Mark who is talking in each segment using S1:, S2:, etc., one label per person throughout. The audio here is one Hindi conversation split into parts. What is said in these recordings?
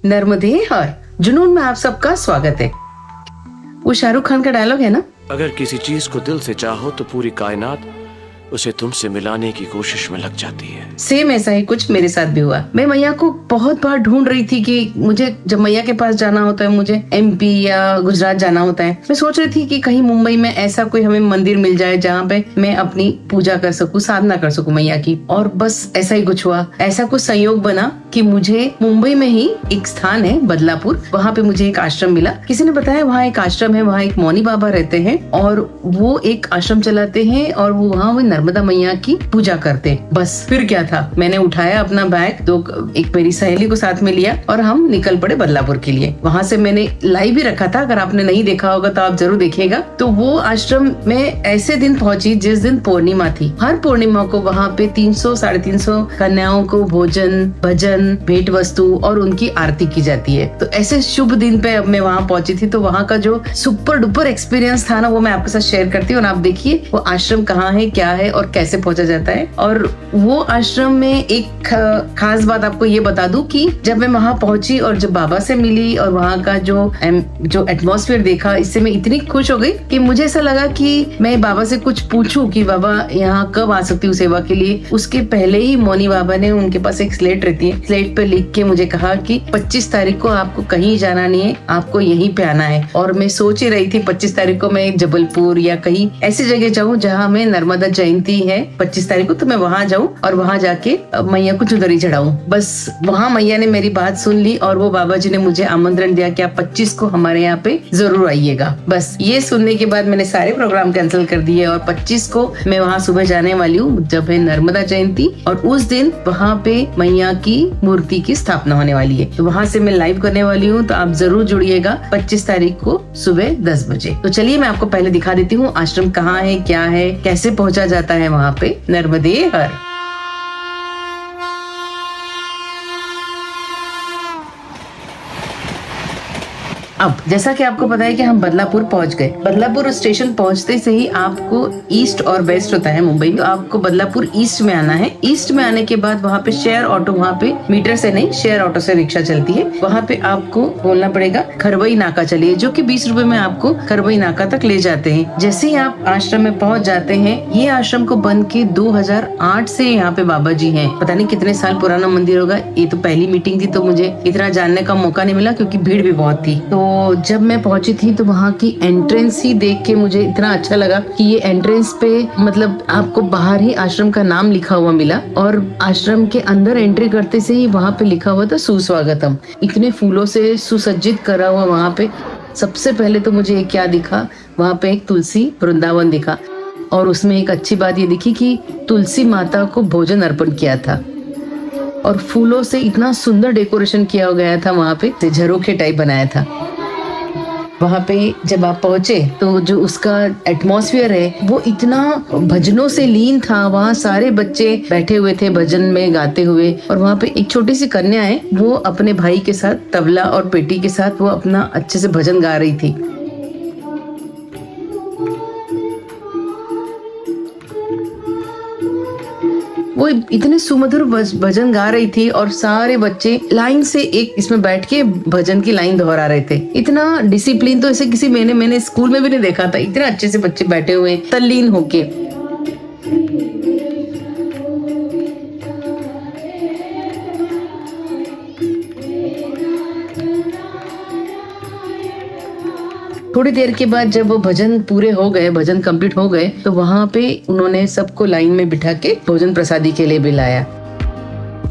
S1: नर्मदे हर जुनून में आप सबका स्वागत है। वो शाहरुख खान का डायलॉग है ना,
S2: अगर किसी चीज को दिल से चाहो तो पूरी कायनात उसे तुमसे मिलाने की कोशिश में लग जाती है।
S1: सेम ऐसा ही कुछ मेरे साथ भी हुआ। मैं मैया को बहुत बार ढूंढ रही थी कि मुझे जब मैया के पास जाना होता है, मुझे एमपी या गुजरात जाना होता है, मैं सोच रही थी कि कहीं मुंबई में ऐसा कोई हमें मंदिर मिल जाए जहाँ पे मैं अपनी पूजा कर सकूं, साधना कर सकूं मैया की। और बस ऐसा ही कुछ हुआ। ऐसा कुछ संयोग बना कि मुझे मुंबई में ही एक स्थान है बदलापुर, वहाँ पे मुझे एक आश्रम मिला। किसी ने बताया वहाँ एक आश्रम है, वहाँ एक मौनी बाबा रहते हैं और वो एक आश्रम चलाते हैं और वो वहाँ नर्मदा मैया की पूजा करते। बस फिर क्या था, मैंने उठाया अपना बैग, एक मेरी सहेली को साथ में लिया और हम निकल पड़े बदलापुर के लिए। वहाँ से मैंने लाइव भी रखा था, अगर आपने नहीं देखा होगा तो आप जरूर देखिएगा। तो वो आश्रम में ऐसे दिन पहुंची जिस दिन पूर्णिमा थी। हर पूर्णिमा को वहाँ पे 300-350 कन्याओं को भोजन, भजन, भेंट वस्तु और उनकी आरती की जाती है। तो ऐसे शुभ दिन पे अब मैं वहाँ पहुंची थी, तो वहाँ का जो सुपर डुपर एक्सपीरियंस था ना, वो मैं आपके साथ शेयर करती हूँ। और आप देखिए वो आश्रम कहाँ है, क्या है और कैसे पहुंचा जाता है। और वो आश्रम में एक खास बात आपको ये बता दूं कि जब मैं वहाँ पहुंची और जब बाबा से मिली और वहाँ का जो एटमॉस्फेयर देखा, इससे मैं इतनी खुश हो गई कि मुझे ऐसा लगा कि मैं बाबा से कुछ पूछूं कि बाबा यहाँ कब आ सकती हूँ सेवा के लिए। उसके पहले ही मौनी बाबा ने, उनके पास एक स्लेट रहती है, स्लेट पे लिख के मुझे कहा कि 25 तारीख को आपको कहीं जाना नहीं है, आपको यहीं पे आना है। और मैं सोच ही रही थी 25 तारीख को मैं जबलपुर या कहीं ऐसी जगह जाऊँ जहाँ में नर्मदा जयंती है 25 तारीख को, तो मैं वहाँ जाऊँ और वहाँ जाके मैया को चुनरी चढ़ाऊं। बस वहाँ मैया ने मेरी बात सुन ली और वो बाबा जी ने मुझे आमंत्रण दिया कि आप 25 को हमारे यहाँ पे जरूर आइएगा। बस ये सुनने के बाद मैंने सारे प्रोग्राम कैंसिल कर दिए और 25 को मैं वहाँ सुबह जाने वाली हूँ, जब है नर्मदा जयंती। और उस दिन वहाँ पे मैया की मूर्ति की स्थापना होने वाली है, तो वहाँ से मैं लाइव करने वाली हूँ। तो आप जरूर जुड़िएगा 25 तारीख को सुबह 10 बजे। तो चलिए मैं आपको पहले दिखा देती हूँ आश्रम कहाँ है, क्या है, कैसे पहुँचा जाता है वहाँ पे। नर्मदे हर। अब जैसा कि आपको पता है कि हम बदलापुर पहुंच गए। बदलापुर स्टेशन पहुंचते से ही आपको ईस्ट और वेस्ट होता है मुंबई में, तो आपको बदलापुर ईस्ट में आना है। ईस्ट में आने के बाद वहाँ पे शेयर ऑटो, वहाँ पे मीटर से नहीं शेयर ऑटो से रिक्शा चलती है। वहाँ पे आपको बोलना पड़ेगा खरवई नाका चलिए, जो कि 20 रुपए में आपको खरवई नाका तक ले जाते हैं। जैसे ही आप आश्रम में पहुंच जाते हैं, ये आश्रम को बन के 2008 से यहाँ पे बाबा जी हैं। पता नहीं कितने साल पुराना मंदिर होगा। ये तो पहली मीटिंग थी, तो मुझे इतना जानने का मौका नहीं मिला क्योंकि भीड़ भी बहुत थी। तो जब मैं पहुंची थी तो वहाँ की एंट्रेंस ही देख के मुझे इतना अच्छा लगा कि ये एंट्रेंस पे मतलब आपको बाहर ही आश्रम का नाम लिखा हुआ मिला और आश्रम के अंदर एंट्री करते से ही वहाँ पे लिखा हुआ था सुस्वागतम। इतने फूलों से सुसज्जित करा हुआ वहाँ पे। सबसे पहले तो मुझे क्या दिखा, वहाँ पे एक तुलसी वृंदावन दिखा और उसमें एक अच्छी बात ये दिखी कि तुलसी माता को भोजन अर्पण किया था और फूलों से इतना सुंदर डेकोरेशन किया गया था। वहाँ पे झरोखे टाइप बनाया था। वहाँ पे जब आप पहुंचे तो जो उसका एटमॉस्फेयर है वो इतना भजनों से लीन था। वहाँ सारे बच्चे बैठे हुए थे भजन में गाते हुए और वहाँ पे एक छोटी सी कन्या है, वो अपने भाई के साथ तबला और पेटी के साथ वो अपना अच्छे से भजन गा रही थी। वो इतने सुमधुर भजन गा रही थी और सारे बच्चे लाइन से एक इसमें बैठ के भजन की लाइन दोहरा रहे थे। इतना डिसिप्लिन तो ऐसे किसी मैंने स्कूल में भी नहीं देखा था। इतने अच्छे से बच्चे बैठे हुए तल्लीन होके। थोड़ी देर के बाद जब वो भजन पूरे हो गए, भजन कंप्लीट हो गए, तो वहाँ पे उन्होंने सबको लाइन में बिठा के भोजन प्रसादी के लिए बुलाया।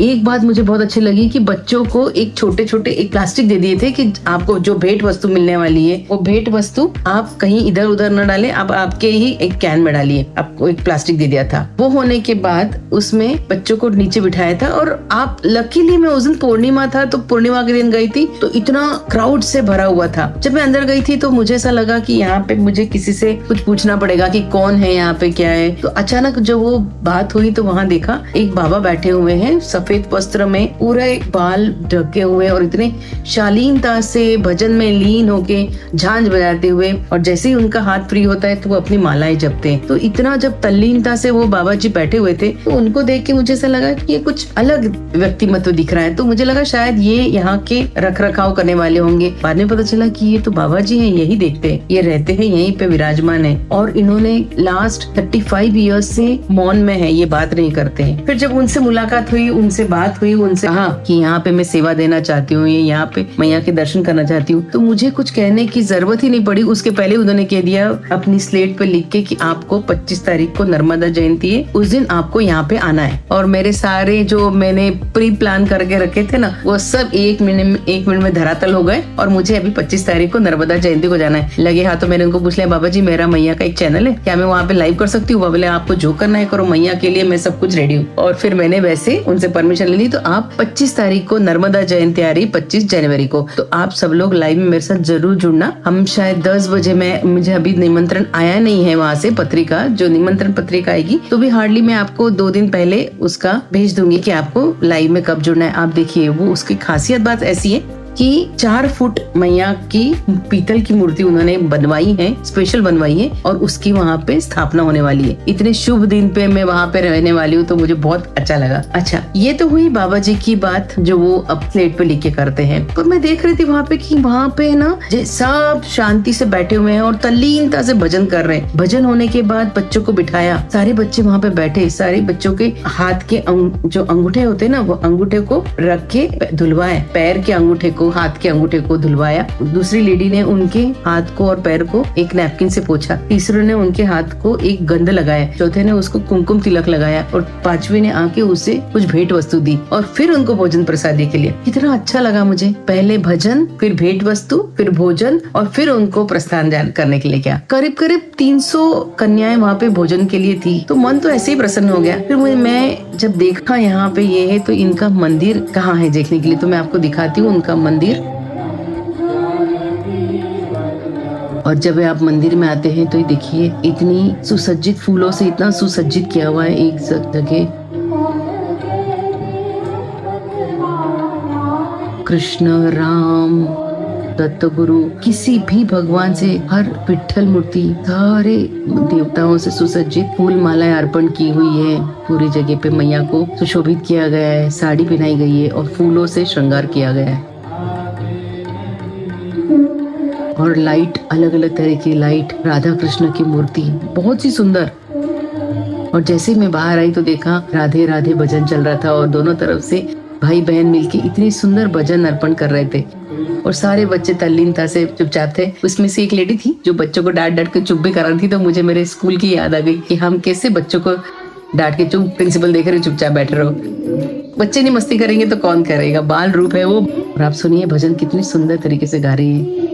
S1: एक बात मुझे बहुत अच्छी लगी कि बच्चों को एक छोटे एक प्लास्टिक दे दिए थे कि आपको जो भेंट वस्तु मिलने वाली है वो भेंट वस्तु आप कहीं इधर उधर न डालें, आप आपके ही एक कैन में डालिए। आपको एक प्लास्टिक दे दिया था। वो होने के बाद उसमें बच्चों को नीचे बिठाया था और आप लकीली मैं उस दिन पूर्णिमा था, तो पूर्णिमा के दिन गई थी तो इतना क्राउड से भरा हुआ था। जब मैं अंदर गई थी तो मुझे ऐसा लगा कि यहाँ पे मुझे किसी से कुछ पूछना पड़ेगा कि कौन है यहाँ पे, क्या है। तो अचानक जब वो बात हुई तो वहाँ देखा एक बाबा बैठे हुए हैं, सब सफेद वस्त्र में पूरे बाल ढके हुए और इतने शालीनता से भजन में लीन होके झांझ बजाते हुए, और जैसे ही उनका हाथ फ्री होता है तो वो अपनी मालाएं जपते हैं। तो इतना जब तल्लीनता से वो बाबा जी बैठे हुए थे तो उनको देख के मुझे ऐसा लगा कि ये कुछ अलग व्यक्तिमत्व दिख रहा है। तो मुझे लगा शायद ये यहाँ के रख रखाव करने वाले होंगे। बाद में पता चला कि ये तो बाबा जी हैं, यही देखते हैं, ये रहते हैं यहीं पे विराजमान है, और इन्होंने लास्ट 35 ईयर्स से मौन में है, ये बात नहीं करते हैं। फिर जब उनसे मुलाकात हुई, उनसे बात हुई, उनसे कहा कि यहाँ पे मैं सेवा देना चाहती हूँ, यहाँ पे मैया के दर्शन करना चाहती हूँ, तो मुझे कुछ कहने की जरूरत ही नहीं पड़ी। उसके पहले उन्होंने कह दिया अपनी स्लेट पे लिख के कि आपको 25 तारीख को नर्मदा जयंती है, उस दिन आपको यहाँ पे आना है। और मेरे सारे जो मैंने प्री प्लान करके रखे थे ना, वो सब एक मिनट में धरातल हो गए, और मुझे अभी 25 तारीख को नर्मदा जयंती को जाना है। लगे हाँ, तो मैंने उनको पूछ लिया, बाबा जी मेरा मैया का एक चैनल है, क्या मैं वहाँ पे लाइव कर सकती हूँ? वो बोले आपको जो करना है करो, मैया के लिए मैं सब कुछ रेडी हूँ। और फिर मैंने वैसे उनसे परमिशन ले ली। तो आप 25 तारीख को नर्मदा जयंती आ रही, 25 जनवरी को, तो आप सब लोग लाइव में मेरे साथ जरूर जुड़ना। हम शायद 10 बजे, मुझे अभी निमंत्रण आया नहीं है वहाँ से, पत्रिका जो निमंत्रण पत्रिका आएगी तो भी हार्डली मैं आपको 2 दिन पहले उसका भेज दूंगी कि आपको लाइव में कब जुड़ना है। आप देखिए, वो उसकी खासियत बात ऐसी है कि 4 फुट मैया की पीतल की मूर्ति उन्होंने बनवाई है, स्पेशल बनवाई है, और उसकी वहाँ पे स्थापना होने वाली है। इतने शुभ दिन पे मैं वहाँ पे रहने वाली हूँ, तो मुझे बहुत अच्छा लगा। अच्छा, ये तो हुई बाबा जी की बात जो वो अब स्लेट पे लिख के करते हैं। पर मैं देख रही थी वहाँ पे कि वहाँ पे ना सब शांति से बैठे हुए हैं और तल्लीनता से भजन कर रहे हैं। भजन होने के बाद बच्चों को बिठाया, सारे बच्चे वहाँ पे बैठे, सारे बच्चों के हाथ के जो अंगूठे होते हैं ना, वो अंगूठे को रख के धुलवाए, पैर के अंगूठे को, हाथ के अंगूठे को धुलवाया। दूसरी लेडी ने उनके हाथ को और पैर को एक नैपकिन से पोंछा, तीसरे ने उनके हाथ को एक गंध लगाया, चौथे ने उसको कुमकुम तिलक लगाया, और 5वीं ने आके उसे कुछ भेंट वस्तु दी, और फिर उनको भोजन प्रसादी के लिए। कितना अच्छा लगा मुझे। पहले भजन, फिर भेंट वस्तु, फिर भोजन, और फिर उनको प्रस्थान करने के लिए क्या। करीब 300 कन्याएं वहाँ पे भोजन के लिए थी। तो मन तो ऐसे ही प्रसन्न हो गया। फिर मैं जब देखा यहाँ पे ये है, तो इनका मंदिर कहाँ है देखने के लिए, तो मैं आपको दिखाती हूँ उनका मंदिर। और जब आप मंदिर में आते हैं तो ये देखिए, इतनी सुसज्जित फूलों से इतना सुसज्जित किया हुआ है एक जगह। कृष्ण, राम, दत्त गुरु, किसी भी भगवान से, हर विठ्ठल मूर्ति, सारे देवताओं से सुसज्जित फूल मालाएं अर्पण की हुई है। पूरी जगह पे मैया को सुशोभित किया गया है, साड़ी पहनाई गई है और फूलों से श्रृंगार किया गया है। और लाइट, अलग अलग तरह की लाइट, राधा कृष्ण की मूर्ति बहुत ही सुंदर। और जैसे ही मैं बाहर आई तो देखा राधे राधे भजन चल रहा था, और दोनों तरफ से भाई बहन मिलके इतनी सुंदर भजन अर्पण कर रहे थे, और सारे बच्चे तल्लीनता से चुपचाप थे। उसमें से एक लेडी थी जो बच्चों को डांट डांट के चुप भी करा रही थी। तो मुझे मेरे स्कूल की याद आ गई कि हम कैसे बच्चों को डांट के चुप, प्रिंसिपल देख रहे चुपचाप बैठे रहो, बच्चे नहीं मस्ती करेंगे तो कौन करेगा, बाल रूप है वो। और आप सुनिए भजन कितनी सुंदर तरीके से गा रही है।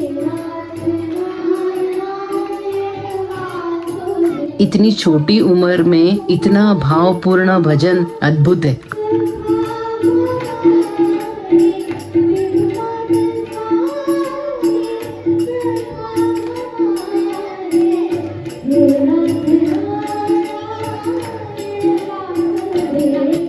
S1: इतनी छोटी उम्र में इतना भावपूर्ण भजन अद्भुत है।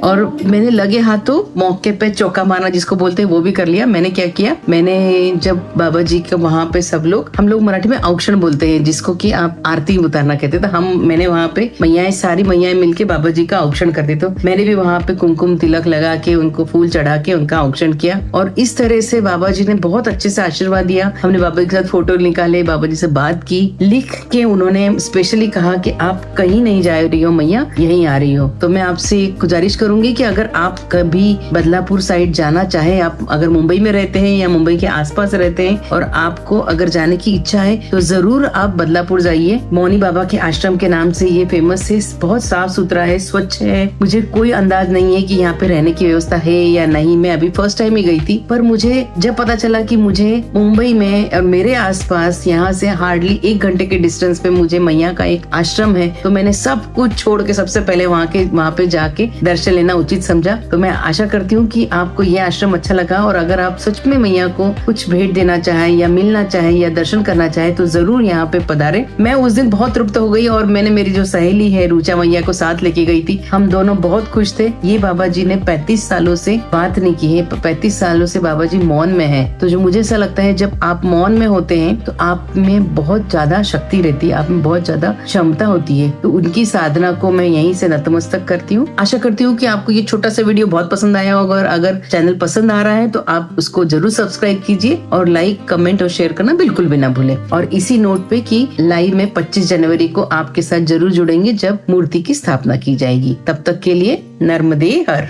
S1: और मैंने लगे हाथों मौके पे चौका मारना जिसको बोलते हैं वो भी कर लिया। मैंने क्या किया, मैंने जब बाबा जी के वहाँ पे सब लोग, हम लोग मराठी में औक्षण बोलते हैं जिसको कि आप आरती उतारना कहते, तो मैंने वहाँ पे मैयाएं, सारी मैयाएं मिलके बाबा जी का औक्षण करते। तो मैंने भी वहाँ पे कुमकुम तिलक लगा के, उनको फूल चढ़ा के उनका औक्षण किया। और इस तरह से बाबा जी ने बहुत अच्छे से आशीर्वाद दिया। हमने बाबा के साथ फोटो निकाले, बाबा जी से बात की, लिख के उन्होंने स्पेशली कहा कि आप कहीं नहीं जा रही हो मैया, यहीं आ रही हो। तो मैं आपसे गुजारिश करूंगी कि अगर आप कभी बदलापुर साइड जाना चाहे, आप अगर मुंबई में रहते हैं या मुंबई के आसपास रहते हैं और आपको अगर जाने की इच्छा है तो जरूर आप बदलापुर जाइए। मौनी बाबा के आश्रम के नाम से ये फेमस है, बहुत साफ सुथरा है, स्वच्छ है। मुझे कोई अंदाज नहीं है कि यहाँ पे रहने की व्यवस्था है या नहीं, मैं अभी फर्स्ट टाइम ही गई थी। पर मुझे जब पता चला कि मुझे मुंबई में और मेरे आसपास यहाँ से हार्डली 1 घंटे के डिस्टेंस पे मुझे मैया का एक आश्रम है, तो मैंने सब कुछ छोड़ के सबसे पहले वहाँ पे जाके दर्शन लेना मिलना उचित समझा। तो मैं आशा करती हूँ कि आपको ये आश्रम अच्छा लगा, और अगर आप सच में मैया को कुछ भेंट देना चाहे या मिलना चाहे या दर्शन करना चाहे तो जरूर यहाँ पे पधारे। मैं उस दिन बहुत तृप्त हो गई और मैंने मेरी जो सहेली है रुचा मैया को साथ लेके गई थी। हम दोनों बहुत खुश थे। ये बाबा जी ने 35 सालों से बात नहीं की है, 35 सालों से बाबा जी मौन में है। तो जो मुझे ऐसा लगता है जब आप मौन में होते हैं तो आप में बहुत ज्यादा शक्ति रहती है, आप में बहुत ज्यादा क्षमता होती है। तो उनकी साधना को मैं यहीं से नतमस्तक करती हूँ। आशा करती हूँ कि आपको ये छोटा सा वीडियो बहुत पसंद आया होगा, और अगर चैनल पसंद आ रहा है तो आप उसको जरूर सब्सक्राइब कीजिए और लाइक, कमेंट और शेयर करना बिल्कुल भी ना भूलें। और इसी नोट पे कि लाइव में 25 जनवरी को आपके साथ जरूर जुड़ेंगे जब मूर्ति की स्थापना की जाएगी। तब तक के लिए नर्मदे हर।